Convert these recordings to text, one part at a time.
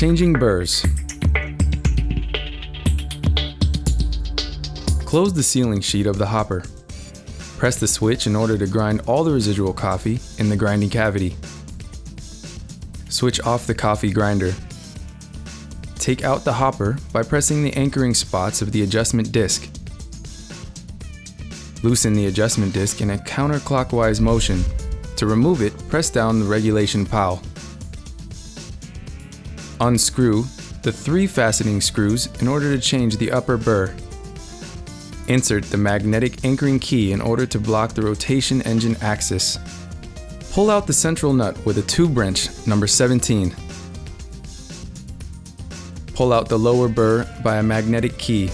Changing burrs. Close the sealing sheet of the hopper. Press the switch in order to grind all the residual coffee in the grinding cavity. Switch off the coffee grinder. Take out the hopper by pressing the anchoring spots of the adjustment disc. Loosen the adjustment disc in a counterclockwise motion. To remove it, press down the regulation powel. Unscrew the 3 fastening screws in order to change the upper burr. Insert the magnetic anchoring key in order to block the rotation engine axis. Pull out the central nut with a tube wrench number 17. Pull out the lower burr by a magnetic key.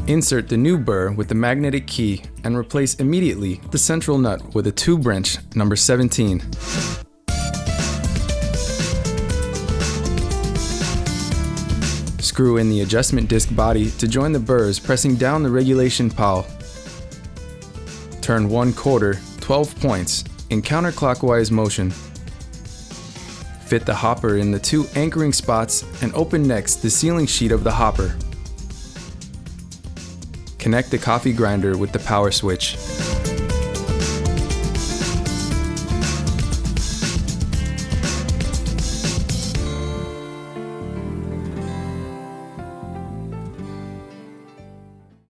Insert the new burr with the magnetic key and replace immediately the central nut with a tube wrench number 17. Screw in the adjustment disc body to join the burrs, pressing down the regulation powel. Turn 1/4 12 points in counterclockwise motion. Fit the hopper in the 2 anchoring spots and open next the sealing sheet of the hopper. Connect the coffee grinder with the power switch.